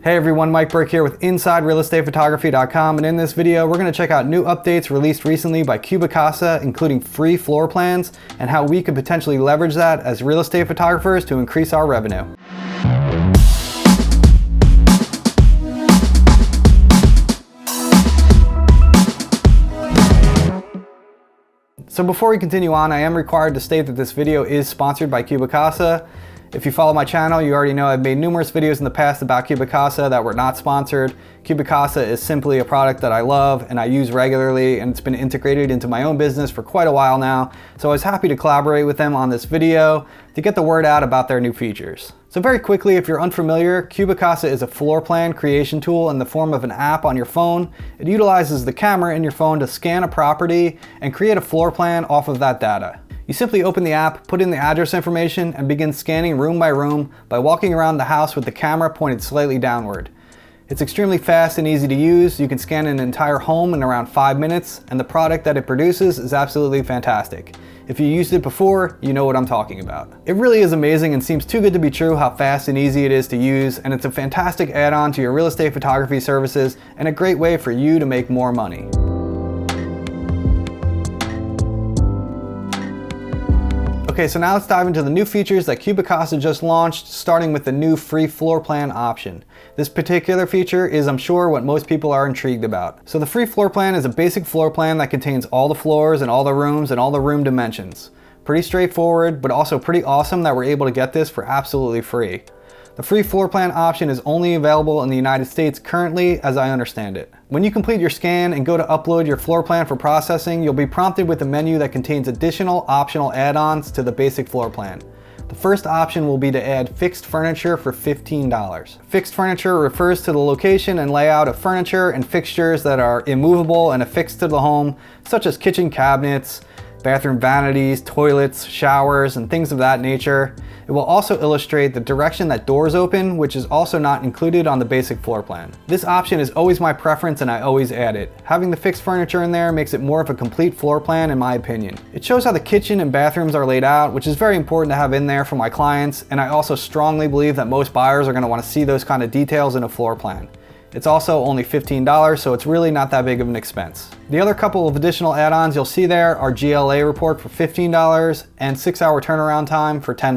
Hey everyone, Mike Burke here with InsideRealEstatePhotography.com, and in this video we're going to check out new updates released recently by CubiCasa, including free floor plans and how we could potentially leverage that as real estate photographers to increase our revenue. So before we continue on, I am required to state that this video is sponsored by CubiCasa. If you follow my channel, you already know I've made numerous videos in the past about CubiCasa that were not sponsored. CubiCasa is simply a product that I love and I use regularly, and it's been integrated into my own business for quite a while now. So I was happy to collaborate with them on this video to get the word out about their new features. So very quickly, if you're unfamiliar, CubiCasa is a floor plan creation tool in the form of an app on your phone. It utilizes the camera in your phone to scan a property and create a floor plan off of that data. You simply open the app, put in the address information, and begin scanning room by room by walking around the house with the camera pointed slightly downward. It's extremely fast and easy to use. You can scan an entire home in around 5 minutes, and the product that it produces is absolutely fantastic. If you used it before, you know what I'm talking about. It really is amazing and seems too good to be true how fast and easy it is to use, and it's a fantastic add-on to your real estate photography services and a great way for you to make more money. Okay, so now let's dive into the new features that CubiCasa just launched, starting with the new free floor plan option. This particular feature is, I'm sure, what most people are intrigued about. So the free floor plan is a basic floor plan that contains all the floors and all the rooms and all the room dimensions. Pretty straightforward, but also pretty awesome that we're able to get this for absolutely free. The free floor plan option is only available in the United States currently, as I understand it. When you complete your scan and go to upload your floor plan for processing, you'll be prompted with a menu that contains additional optional add-ons to the basic floor plan. The first option will be to add fixed furniture for $15. Fixed furniture refers to the location and layout of furniture and fixtures that are immovable and affixed to the home, such as kitchen cabinets, bathroom vanities, toilets, showers, and things of that nature. It will also illustrate the direction that doors open, which is also not included on the basic floor plan. This option is always my preference and I always add it. Having the fixed furniture in there makes it more of a complete floor plan in my opinion. It shows how the kitchen and bathrooms are laid out, which is very important to have in there for my clients, and I also strongly believe that most buyers are going to want to see those kind of details in a floor plan. It's also only $15, so it's really not that big of an expense. The other couple of additional add-ons you'll see there are GLA report for $15 and 6-hour turnaround time for $10.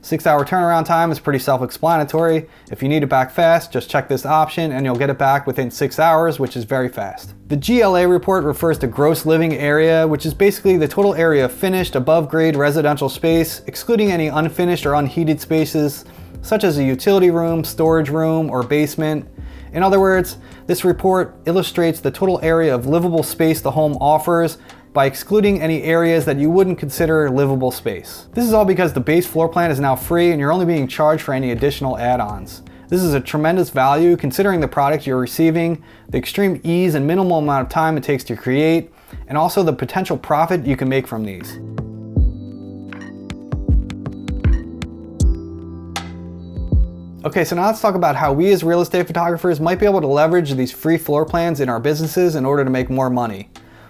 6-hour turnaround time is pretty self-explanatory. If you need it back fast, just check this option and you'll get it back within 6 hours, which is very fast. The GLA report refers to gross living area, which is basically the total area of finished above grade residential space, excluding any unfinished or unheated spaces, such as a utility room, storage room, or basement. In other words, this report illustrates the total area of livable space the home offers by excluding any areas that you wouldn't consider livable space. This is all because the base floor plan is now free and you're only being charged for any additional add-ons. This is a tremendous value considering the product you're receiving, the extreme ease and minimal amount of time it takes to create, and also the potential profit you can make from these. Okay, so now let's talk about how we as real estate photographers might be able to leverage these free floor plans in our businesses in order to make more money.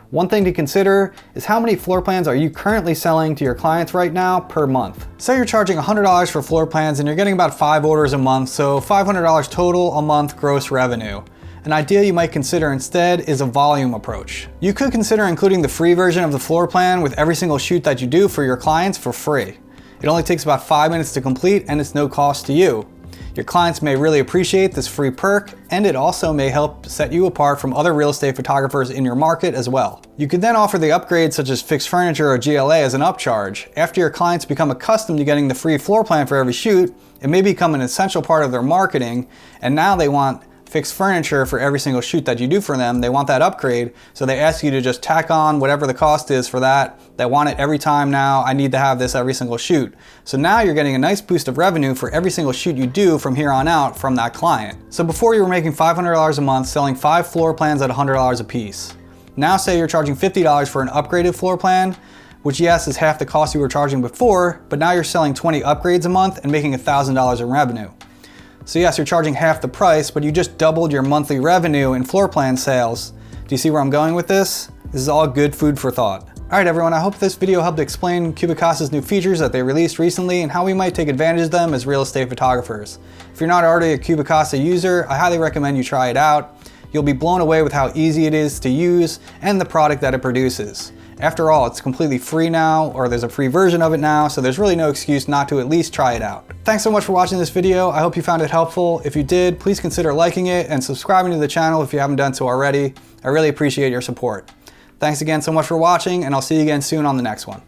One thing to consider is how many floor plans are you currently selling to your clients right now per month. Say you're charging $100 for floor plans and you're getting about 5 orders a month, so $500 total a month gross revenue. An idea you might consider instead is a volume approach. You could consider including the free version of the floor plan with every single shoot that you do for your clients for free. It only takes about 5 minutes to complete and it's no cost to you. Your clients may really appreciate this free perk, and it also may help set you apart from other real estate photographers in your market as well. You could then offer the upgrades such as fixed furniture or GLA as an upcharge. After your clients become accustomed to getting the free floor plan for every shoot, it may become an essential part of their marketing, and now they want fixed furniture for every single shoot that you do for them. They want that upgrade, so they ask you to just tack on whatever the cost is for that. They want it every time now. I need to have this every single shoot. So now you're getting a nice boost of revenue for every single shoot you do from here on out from that client. So before you were making $500 a month selling 5 floor plans at $100 a piece. Now say you're charging $50 for an upgraded floor plan, which yes is half the cost you were charging before, but now you're selling 20 upgrades a month and making $1,000 in revenue. So yes, you're charging half the price, but you just doubled your monthly revenue in floor plan sales. Do you see where I'm going with this? This is all good food for thought. Alright everyone, I hope this video helped explain CubiCasa's new features that they released recently and how we might take advantage of them as real estate photographers. If you're not already a CubiCasa user, I highly recommend you try it out. You'll be blown away with how easy it is to use and the product that it produces. After all, it's completely free now, or there's a free version of it now, so there's really no excuse not to at least try it out. Thanks so much for watching this video. I hope you found it helpful. If you did, please consider liking it and subscribing to the channel if you haven't done so already. I really appreciate your support. Thanks again so much for watching, and I'll see you again soon on the next one.